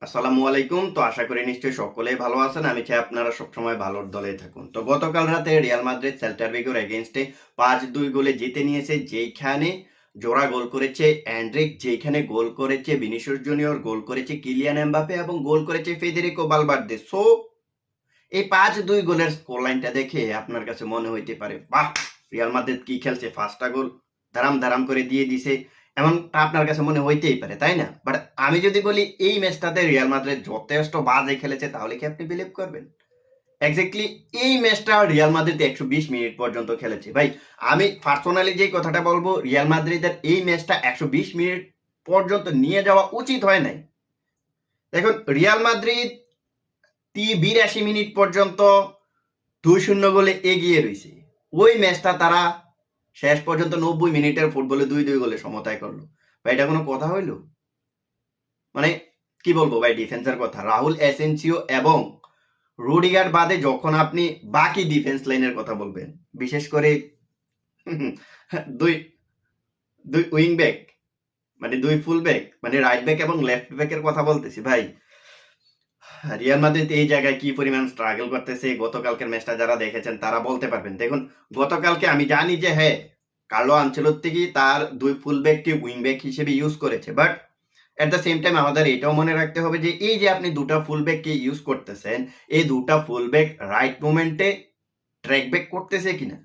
আসসালামু আলাইকুম। তো আশা করি নিশ্চয়ই সকলেই ভালো আছেন। আমি চাই আপনারা সবসময় ভালোর দলেই থাকুন। তো গতকাল রাতে রিয়াল মাদ্রিদ সেল্টা ভিগোর এগেইনস্টে ৫-২ গোলে জিতে নিয়েছে। যেইখানে জোড়া গোল করেছে এন্ড্রিক, যেইখানে গোল করেছে ভিনিসিয়াস জুনিয়র, গোল করেছে কিলিয়ান এমবাপ্পে এবং গোল করেছে ফেদেরিকো ভালভার্দে। সো এই ৫-২ গোলের স্কোর লাইনটা দেখে আপনার কাছে মনে হইতে পারে, বাহ! রিয়াল মাদ্রিদ কি খেলছে, ৫টা গোল ধারাম ধারাম করে দিয়ে দিছে। এমনটা আপনার কাছে মনে হইতেই পারে, তাই না? বাট আমি যদি বলি এই ম্যাচটাতে রিয়াল মাদ্রিদ যথেষ্ট বাজে খেলেছে, তাহলে কি আপনি বিলিভ করবেন? এক্স্যাক্টলি এই ম্যাচটা রিয়াল মাদ্রিদ ১২০ মিনিট পর্যন্ত খেলেছে। ভাই, আমি পার্সোনালি যে কথাটা বলবো, রিয়াল মাদ্রিদের এই ম্যাচটা ১২০ মিনিট পর্যন্ত নিয়ে যাওয়া উচিত হয় নাই। দেখুন, রিয়াল মাদ্রিদ ৮২ মিনিট পর্যন্ত ২-০ গোলে এগিয়ে রয়েছে। ওই ম্যাচটা তারা শেষ পর্যন্ত ৯০ মিনিটের ফুটবলে ২-২ গোলে সমতায় করলো। ভাই, এটা কোনো কথা হইল? মানে কি বলবো ভাই, ডিফেন্সের কথা, রাহুল এসেনসিও এবং রুডিগার বাদে যখন আপনি বাকি ডিফেন্স লাইনের কথা বলবেন, বিশেষ করে দুই দুই উইং ব্যাক, মানে দুই ফুল ব্যাক, মানে রাইট ব্যাক এবং লেফট ব্যাকের কথা বলতেছি ভাই, রিয়াল মাদ্রিদ এই জায়গায় কি পরিমাণ স্ট্রাগল করতেছে গতকালকের ম্যাচটা যারা দেখেছেন তারা বলতে পারবেন। দেখুন, গতকালকে আমি জানি যে হ্যাঁ, কার্লো আনচেলত্তি কি তার দুই ফুল ব্যাককে উইং ব্যাক হিসেবে ইউজ করেছে, but at the same time আমাদের এটাও মনে রাখতে হবে যে এই যে আপনি দুটা ফুল ব্যাককে ইউজ করতেছেন, এই দুটা ফুল ব্যাক রাইট মোমেন্টে ট্র্যাক ব্যাক করতেছে কিনা।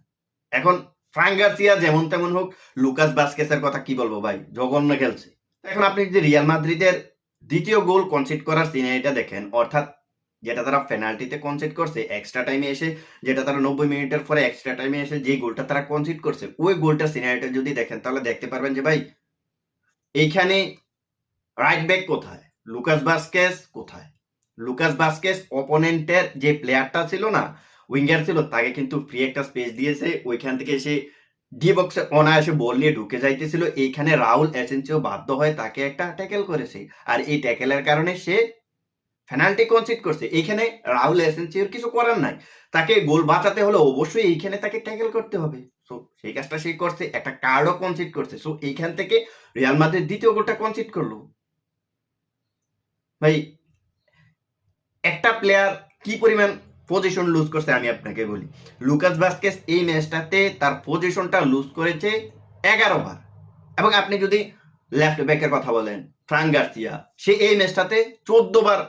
এখন ফ্রাঙ্ক গার্সিয়া যেমন তেমন হোক, লুকাস বাস্কেসের কথা কি বলবো ভাই, জঘন্য খেলছে। এখন আপনি যদি রিয়াল মাদ্রিদের দ্বিতীয় গোল কনসিড করার সিনারিটা দেখেন, অর্থাৎ যেটা তারা পেনাল্টিতে কনসিড করছে এক্সট্রা টাইমে এসে, যেটা তারা ৯০ মিনিটের পরে এক্সট্রা টাইমে এসে যে গোলটা তারা কনসিড করছে, ওই গোলটার সিনারিটা যদি দেখেন তাহলে দেখতে পারবেন যে ভাই, এইখানে রাইট ব্যাক কোথায়, লুকাস বাস্কেস কোথায়? লুকাস বাস্কেস অপোনেন্টের যে প্লেয়ারটা ছিল না, উইঙ্গার ছিল, তাকে কিন্তু ফ্রি একটা স্পেস দিয়েছে, ওইখান থেকে এসে ডি বক্সে অনায়াসে বল নিয়ে ঢুকে যাইতেছিল। এইখানে রাহুল এসেন্সিও বাধ্য হয়ে তাকে একটা ট্যাকেল করেছে, আর এই ট্যাকেলের কারণে সে পেনাল্টি কনসিড করছে। এইখানে রাহুল এসেন্সিওর কিছু করার নাই, তাকে গোল বাঁচাতে হলে অবশ্যই এইখানে তাকে ট্যাকেল করতে হবে। সো সেই কাজটা সে করছে, একটা কার্ডও কনসিড করছে। সো এইখান থেকে রিয়াল মাদ্রিদ দ্বিতীয় গোলটা কনসিড করলো। ভাই, একটা প্লেয়ার কি পরিমাণ পজিশন লুজ করছে আমি আপনাকে বলি। লুকাস ভাস্কেস এই ম্যাচটাতে তার পজিশনটা লুজ করেছে 11 বার। এবং আপনি যদি লেফট ব্যাকের কথা বলেন, ফ্রাঙ্ক গার্সিয়া, সে এই ম্যাচটাতে 14 বার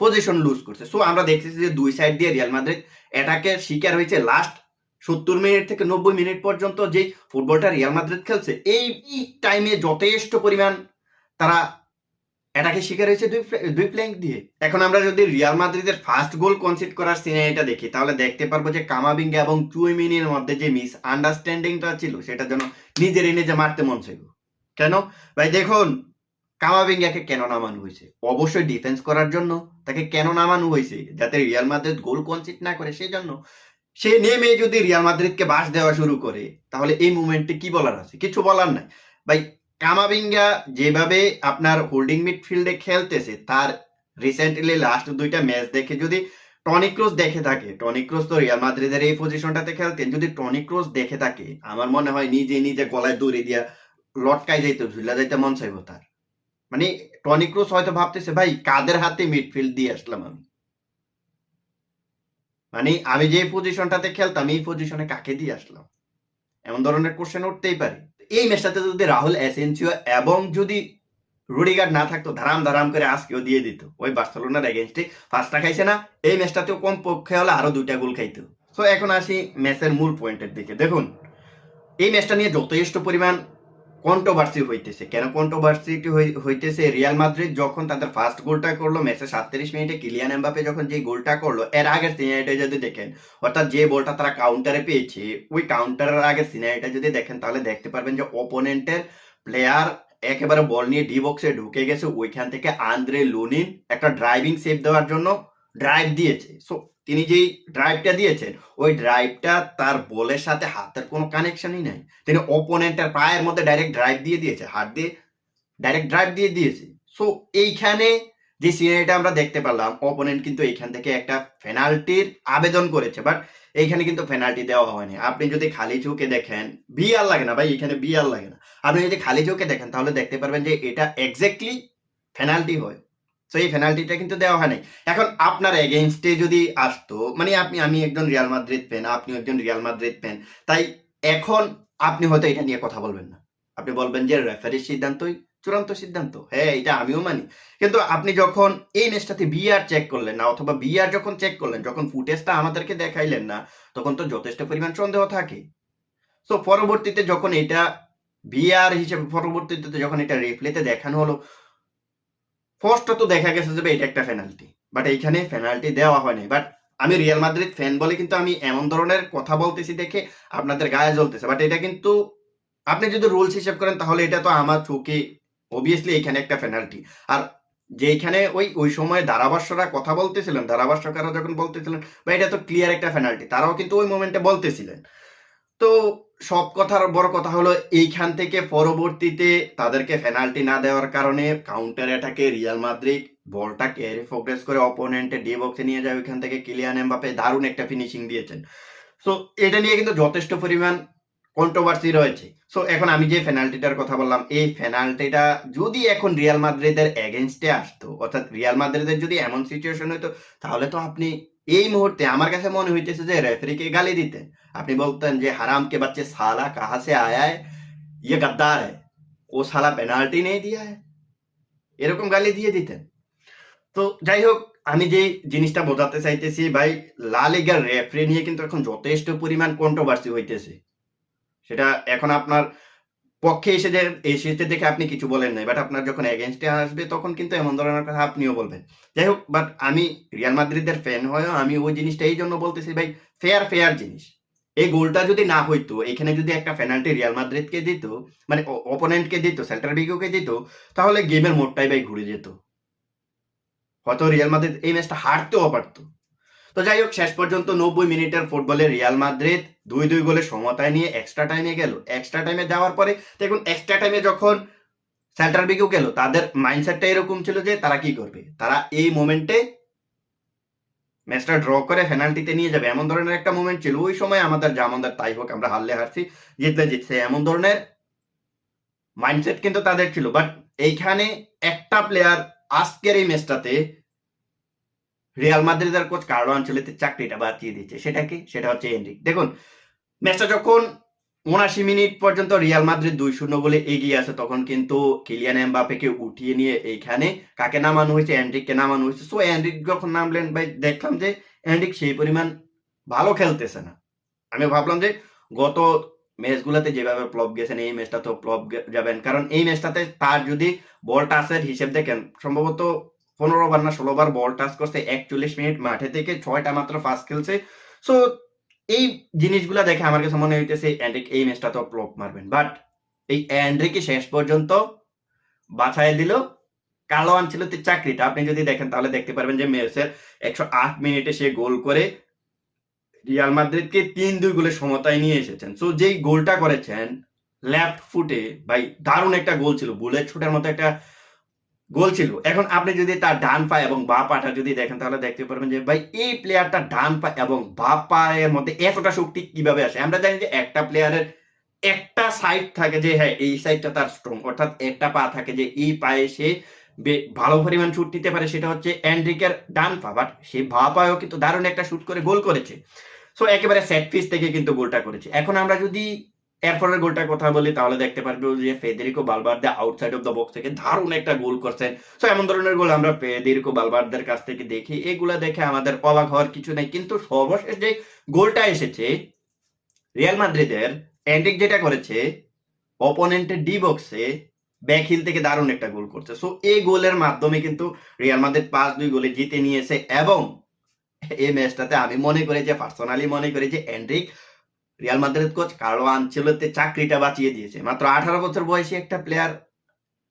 পজিশন লুজ করছে। সো আমরা দেখতেছি যে দুই সাইড দিয়ে রিয়াল মাদ্রিদ অ্যাটাকের শিকার হয়েছে। লাস্ট ৭০ মিনিট থেকে ৯০ মিনিট পর্যন্ত যে ফুটবলটা রিয়াল মাদ্রিদ খেলছে, এই টাইমে যথেষ্ট পরিমাণ তারা এটাকে শিকার হয়েছে দুই প্ল্যাঙ্ক দিয়ে। এখন আমরা যদি রিয়াল মাদ্রিদের ফার্স্ট গোল কনসিড করার সিনারিটা দেখি, তাহলে দেখতে পারবো যে কামাবিঙ্গা এবং চুইমিনির মধ্যে যে মিস আন্ডারস্ট্যান্ডিংটা ছিল, সেটার জন্য নিজেরই নিজে মারতে মন ছিল। কেন ভাই, দেখুন, কামাবিঙ্গাকে কেন নামানো হয়েছে? অবশ্যই ডিফেন্স করার জন্য। তাকে কেন নামানো হয়েছে? যাতে রিয়াল মাদ্রিদ গোল কনসিড না করে, সেই জন্য। সে নেমে যদি রিয়াল মাদ্রিদকে বাস দেওয়া শুরু করে, তাহলে এই মুভমেন্টে কি বলার আছে? কিছু বলার নাই ভাই। কামাবিঙ্গা যেভাবে আপনার হোল্ডিং মিডফিল্ডে খেলতেছে, তার রিসেন্টলি লাস্ট 2টা ম্যাচ দেখে যদি টনি ক্রুস দেখে থাকে, টনি ক্রুস তো রিয়াল মাদ্রিদের এই পজিশনটাতে খেলতেন, যদি টনি ক্রুস দেখে থাকে, আমার মনে হয় নিজে নিজে গলায় দড়ি দিয়া লটকাই যাইতে, ঝুলা যাইতে মন চাইব তার। মানে টনি ক্রুস হয়তো ভাবতেছে, ভাই কাদের হাতে মিডফিল্ড দিয়ে আসলাম আমি, মানে আমি যে পজিশনটাতে খেলতাম এই পজিশনে কাকে দিয়ে আসলাম, এমন ধরনের কোশ্চেন উঠতেই পারে। এই ম্যাচটাতে যদি রাহুল এসেন্সিও এবং যদি রুডিগার না থাকতো, ধারাম ধারাম করে আজকেও দিয়ে দিত। ওই বার্সেলোনার এগেনস্টে ফার্স্টটা খাইছে না, এই ম্যাচটাতেও কম পক্ষে হলে আরো 2টা গোল খাইতো। তো এখন আসি ম্যাচের মূল পয়েন্টের দিকে। দেখুন, এই ম্যাচটা নিয়ে যথেষ্ট পরিমাণ কন্ট্রোভার্সি হইতেছে। কেন কন্ট্রোভার্সিটি হইতেছে? রিয়াল মাদ্রিদ যখন তাদের ফার্স্ট গোলটা করলো ম্যাচে 37 মিনিটে, কিলিয়ান এমবাপ্পে যখন যে গোলটা করলো, এর আগের সিনারিটা যদি দেখেন, অর্থাৎ যে বলটা তারা কাউন্টারে পেয়েছে, ওই কাউন্টারের আগের সিনারিটা যদি দেখেন, তাহলে দেখতে পারবেন যে অপোনেন্টের প্লেয়ার একেবারে বল নিয়ে ডি বক্সে ঢুকে গেছে। ওইখান থেকে আন্দ্রে লুনিন একটা ড্রাইভিং সেভ দেওয়ার জন্য ড্রাইভ দিয়েছে। সো তিনি যেই ড্রাইভটা দিয়েছেন, ওই ড্রাইভটা তার বলের সাথে হাতের কোনো কানেকশনই নাই। তিনি অপোনেন্টের পায়ের মধ্যে ডাইরেক্ট ড্রাইভ দিয়ে দিয়েছে, হাত দিয়ে ডাইরেক্ট ড্রাইভ দিয়ে দিয়েছে। সো এইখানে যে সিনারিটা আমরা দেখতে পারলাম, অপোনেন্ট কিন্তু এইখান থেকে একটা পেনাল্টির আবেদন করেছে, বাট এইখানে কিন্তু পেনাল্টি দেওয়া হয়নি। আপনি যদি খালি চোখে দেখেন, বিআর লাগে না ভাই, এখানে বিআর লাগে না। আপনি যদি খালি চোখে দেখেন, তাহলে দেখতে পারবেন যে এটা এক্স্যাক্টলি পেনাল্টি হয়। তো এই পেনাল্টিটা কিন্তু দেওয়া হয় নাই। এখন আপনার এগেইনস্টে যদি আসতো, মানে আমি একজন রিয়াল মাদ্রিদ ফ্যান, আপনি একজন রিয়াল মাদ্রিদ ফ্যান, তাই এখন আপনি হয়তো এটা নিয়ে কথা বলবেন না। আপনি বলবেন যে রেফারির সিদ্ধান্তই চূড়ান্ত সিদ্ধান্ত। হ্যাঁ, এটা আমিও মানি। কিন্তু আপনি যখন এই ম্যাচটাতে ভিআর চেক করলেন না, অথবা ভিআর যখন চেক করলেন, যখন ফুটেজটা আমাদেরকে দেখাইলেন না, তখন তো যথেষ্ট পরিমাণ সন্দেহ থাকে। তো পরবর্তীতে যখন এটা ভিআর হিসেবে পরবর্তীতে যখন এটা রিপ্লেতে দেখানো হলো, ফার্স্ট তো দেখা গেছে যে এটা একটা পেনাল্টি, বাট এইখানে পেনাল্টি দেওয়া হয়নি। বাট আমি রিয়াল মাদ্রিদ ফ্যান বলে কিন্তু আমি এমন ধরনের কথা বলতেছি দেখে আপনাদের গায়ে জ্বলতেছে, বাট এটা কিন্তু আপনি যদি রুলস হিসেব করেন তাহলে এটা তো আমার চোখে অবভিয়াসলি এখানে একটা পেনাল্টি। আর যেখানে ওই সময় ধারাভাষ্যরা কথা বলতেছিলেন, ধারাভাষ্যকাররা যখন বলতেছিলেন বা এটা তো ক্লিয়ার একটা পেনাল্টি, তারাও কিন্তু ওই মোমেন্টে বলতেছিলেন। তো সব কথার বড় কথা হলো এইখান থেকে পরবর্তীতে তাদেরকে পেনাল্টি না দেওয়ার কারণে কাউন্টার অ্যাটাকে রিয়াল মাদ্রিদ বলটা ক্যারি ফোকাস করে অপোনেন্টের ডি বক্সে নিয়ে যায়, ওইখান থেকে কিলিয়ান এমবাপে দারুণ একটা ফিনিশিং দিয়েছেন। সো এটা নিয়ে কিন্তু যথেষ্ট পরিমাণ কন্ট্রোভার্সি রয়েছে। সো এখন আমি যে পেনাল্টিটার কথা বললাম, এই পেনাল্টিটা যদি এখন রিয়াল মাদ্রিদের এগেনস্টে আসতো, অর্থাৎ রিয়াল মাদ্রিদের যদি এমন সিচুয়েশন হইতো, তাহলে তো আপনি এই মুহূর্তে আমার কাছে মনে হইতেছে যে রেফারিকে গালি দিতেন। আপনি বলতেন যে হারাম के बच्चे साला कहाँ से आया है, ये गद्दार है, ও সালা পেনাল্টি नहीं दिया है, এরকম গালি দিয়ে দিতেন। তো যাই হোক, আমি যে জিনিসটা বোঝাতে চাইতেছি ভাই, লা লিগার রেফারি নিয়ে কিন্তু এখন যথেষ্ট পরিমাণ কন্ট্রোভার্সি হইতেছে। সেটা এখন আপনার পক্ষে এসেছে দেখে আপনি কিছু বলেন নাই, বাট আপনার যখন এগেনস্টে আসবে তখন কিন্তু এমন ধরনের কথা আপনিও বলবেন। যাই হোক, বাট আমি রিয়াল মাদ্রিদের ফ্যান হয়েও আমি ওই জিনিসটা এই জন্য বলতেছি ভাই, ফেয়ার জিনিস। এই গোলটা যদি না হইতো, এখানে যদি একটা পেনাল্টি রিয়াল মাদ্রিদকে দিত, মানে অপোনেন্টকে দিত, সেল্টার ভিগোকে দিত, তাহলে গেমের মোড়টাই ভাই ঘুরে যেত, হয়তো রিয়াল মাদ্রিদ এই ম্যাচটা হারতেও পারতো। তো যাই হোক, শেষ পর্যন্ত 90 মিনিটের ফুটবলে রিয়াল মাদ্রিদ 2-2 গোলে সমতায় নিয়ে এক্সট্রা টাইমে গেল। এক্সট্রা টাইমে যাওয়ার পরে দেখুন, এক্সট্রা টাইমে যখন সেল্টার ভিগো গেল, তাদের মাইন্ডসেটটা এরকম ছিল যে তারা কি করবে, তারা এই মোমেন্টে ম্যাচটা ড্র করে পেনাল্টিতে নিয়ে যাবে, এমন ধরনের একটা মোমেন্ট ছিল। ওই সময় আমাদের জামানদার তাই হোক, আমরা হারলে হারছি, জিতলে জিতছে, এমন ধরনের মাইন্ডসেট কিন্তু তাদের ছিল। বাট এইখানে একটা প্লেয়ার আজকের এই ম্যাচটাতে রিয়াল মাদ্রিদের কোচ কার্লো আনচেলত্তির চাকরিটা বাঁচিয়ে দিচ্ছে। সেটা হচ্ছে এনরিক। দেখুন, ম্যাচটা যখন 79 মিনিট পর্যন্ত রিয়াল মাদ্রিদ 2-0 গোলে এগিয়ে আছে, তখন কিন্তু কিলিয়ান এমবাপেকে উঠিয়ে নিয়ে এইখানে কাকে নামানো হয়েছে, এনরিককে নামানো হয়েছে। সো এনরিক যখন নামলেন ভাই, দেখলাম যে এনরিক সেই পরিমাণ ভালো খেলতেছে না। আমি ভাবলাম যে গত ম্যাচগুলোতে যেভাবে ফ্লপ গেছেন, এই ম্যাচটা তো ফ্লপ যাবেন, কারণ এই ম্যাচটাতে তার যদি বল টাচের হিসেব দেখেন, সম্ভবত 15 বার না 16 বার বল টাচ করছে, 41 মিনিট মাঠে থেকে 6টা মাত্র পাস খেলছে। সো এই জিনিসগুলা দেখে আমার কাছে মনে হইতেছে এনরিক এই ম্যাচটা তো ফ্লপ মারবেন। বাট এই এনরিকই শেষ পর্যন্ত বাঁচায় দিল কার্লো আনচেলত্তির চাকরিটা। আপনি যদি দেখেন তাহলে দেখতে পারবেন যে ম্যাচের 108 মিনিটে সে গোল করে রিয়াল মাদ্রিদকে 3-2 গোলে সমতায় নিয়ে এসেছেন। সো যেই গোলটা করেছেন লেফট ফুটে, ভাই দারুণ একটা গোল ছিল, বুলেট শুটের মতো একটা গোল ছিল। এখন আপনি যদি তার ডান পা এবং বাঁ পাটা যদি দেখেন তাহলে দেখতে পারবেন যে ভাই এই প্লেয়ারটা ডান পা এবং বাঁ পায়ের মধ্যে এতটা শক্তি কিভাবে আসে। আমরা জানি যে একটা প্লেয়ারের একটা সাইড থাকে যে হ্যাঁ এই সাইডটা তার স্ট্রং, অর্থাৎ একটা পা থাকে যে এই পায়ে সে ভালো পরিমাণ শুট নিতে পারে, সেটা হচ্ছে এনরিকের ডান পা। বাট সে বাঁ পায়েও কিন্তু দারুণ একটা শুট করে গোল করেছে। সো একেবারে সেট পিস থেকে কিন্তু গোলটা করেছে। এখন আমরা যদি এরপরের গোলটার কথা বলি তাহলে দেখতে পারবো যে ফেদেরিকো বালবার্দে আউটসাইড অফ দ্য বক্স থেকে দারুণ একটা গোল করছেন। সো এমন ধরনের গোল আমরা ফেদেরিকো বালবার্দের কাছ থেকে দেখি, এগুলা দেখে আমাদের অবাক হওয়ার কিছু নেই। কিন্তু সর্বশেষ যে গোলটা এসেছে রিয়াল মাদ্রিদের, এনরিক যেটা করেছে অপোনেন্টের ডি বক্সে ব্যাকহিল থেকে দারুণ একটা গোল করছে। সো এই গোলের মাধ্যমে কিন্তু রিয়াল মাদ্রিদ 5-2 গোলে জিতে নিয়েছে। এবং এই ম্যাচটাতে আমি মনে করি যে পার্সোনালি মনে করি যে Endrick Real Madrid coach Carlo আনচেলত্তির চাকরিটা বাঁচিয়ে দিয়েছে। মাত্র 18 বছর বয়সী একটা প্লেয়ার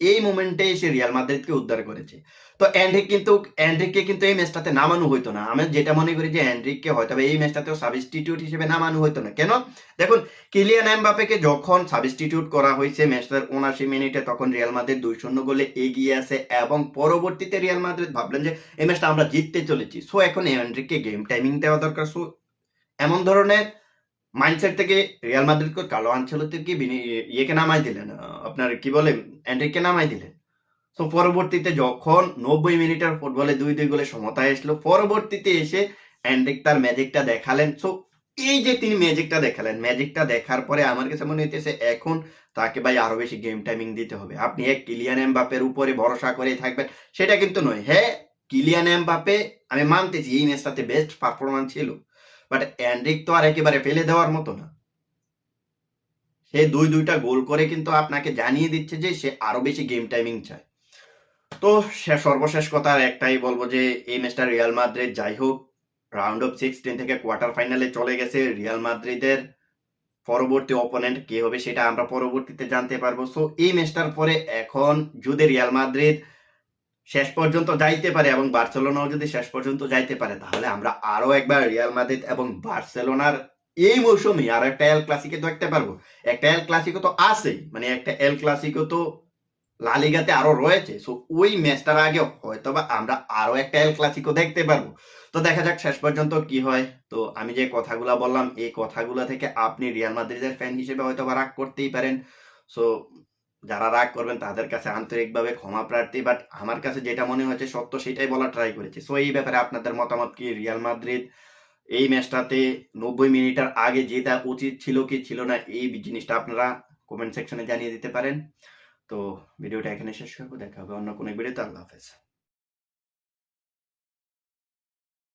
এই মোমেন্টে এসে রিয়াল মাদ্রিদকে উদ্ধার করেছে। তো এনরিককে কিন্তু এই ম্যাচটাতে নামানো হইতো না। আমি যেটা মনে করি যে এনরিককে হয়তো এই ম্যাচটাতেও সাবস্টিটিউট হিসেবে নামানো হইতো না। কেন? দেখুন, কিলিয়ান এমবাপেকে যখন সাবস্টিটিউট করা হয়েছে ম্যাচটার 79 মিনিটে, তখন রিয়াল মাদ্রিদ 2-0 গোলে এগিয়ে আছে এবং পরবর্তীতে রিয়াল মাদ্রিদ ভাবলেন যে এই ম্যাচটা আমরা জিততে চলেছি। সো এখন এনরিককে গেম টাইমিং দেওয়া দরকার। সো এমন ধরনের মাইন্ডসেট থেকে Real Madrid coach Carlo Ancelotti কি ইয়েকে নামাই দিলেন, আপনার কি বলে এনরিককে নামাই দিলেন। তো পরবর্তীতে যখন 90 মিনিটের ফুটবলে 2-2 গোলে সমতা আসলো, পরবর্তীতে এসে এনরিক তার ম্যাজিকটা দেখালেন। সো এই যে তিনি ম্যাজিকটা দেখালেন, ম্যাজিকটা দেখার পরে আমার কাছে মনে হইতেছে এখন তাকে ভাই আরো বেশি গেম টাইমিং দিতে হবে। আপনি এক কিলিয়ান এমবাপ্পের উপরে ভরসা করে থাকবেন সেটা কিন্তু নয়। হ্যাঁ, কিলিয়ান এমবাপ্পে আমি মানতেছি এই ম্যাচটাতে বেস্ট পারফরম্যান্স ছিল, বাট এনরিক তো আর একেবারে ফেলে দেওয়ার মতো না। সে দুইটা গোল করে কিন্তু আপনাকে জানিয়ে দিচ্ছে যে সে আরো বেশি গেম টাইমিং চায়। তো সর্বশেষ কথা আর একটাই বলবো যে এই ম্যাচটা রিয়াল মাদ্রিদ যাই হোক রাউন্ড অফ 16 থেকে কোয়ার্টার ফাইনালে চলে গেছে। রিয়াল মাদ্রিদের পরবর্তী অপোনেন্ট কে হবে সেটা আমরা পরবর্তীতে জানতে পারবো। সো এই ম্যাচটার পরে এখন যদি রিয়াল মাদ্রিদ শেষ পর্যন্ত যাইতে পারে এবং বার্সেলোনাও যদি শেষ পর্যন্ত যাইতে পারে, তাহলে আমরা আরো একবার রিয়াল মাদ্রিদ এবং বার্সেলোনার এই মৌসুমে আরো একটা এল ক্লাসিকো দেখতে পারবো। একটা এল ক্লাসিকো তো আছেই, মানে একটা এল ক্লাসিকো তো লা লিগাতে আরো রয়েছে। সো ওই ম্যাচটার আগে হয়তোবা আমরা আরো একটা এল ক্লাসিকো দেখতে পারবো। তো দেখা যাক শেষ পর্যন্ত কি হয়। তো আমি যে কথাগুলা বললাম এই কথাগুলা থেকে আপনি রিয়াল মাদ্রিদের ফ্যান হিসেবে হয়তোবা রাগ করতেই পারেন। সো যারা রাগ করবেন তাদের কাছে আন্তরিকভাবে ক্ষমা প্রার্থী, বাট আমার কাছে যেটা মনে হচ্ছে সত্য সেটাই বলার ট্রাই করেছি। সো এই ব্যাপারে আপনাদের মতামত কি? রিয়াল মাদ্রিদ এই ম্যাচটাতে 90 মিনিটের আগে জেতা উচিত ছিল কি ছিল না, এই জিনিসটা আপনারা কমেন্ট সেকশনে জানিয়ে দিতে পারেন। তো ভিডিওটা এখানে শেষ করবো, দেখা হবে অন্য কোনো ভিডিওতে। আল্লাহ হাফেজ।